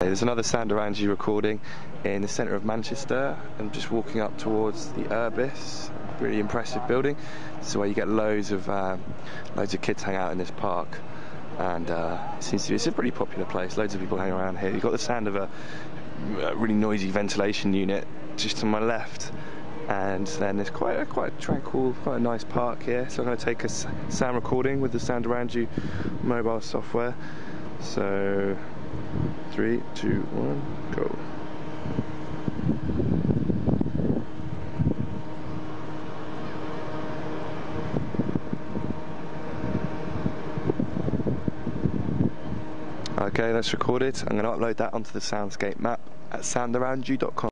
There's another sound around you recording in the centre of Manchester. I'm just walking up towards the Urbis, really impressive building. This is where you get loads of kids hang out in this park, and it's a pretty popular place. Loads of people hang around here. You've got the sound of a really noisy ventilation unit just to my left, and then there's quite a tranquil, quite a nice park here. So I'm going to take a sound recording with the sound around you mobile software. So 3, 2, 1, go. Okay, that's recorded. I'm going to upload that onto the Soundscape map at soundaroundyou.com.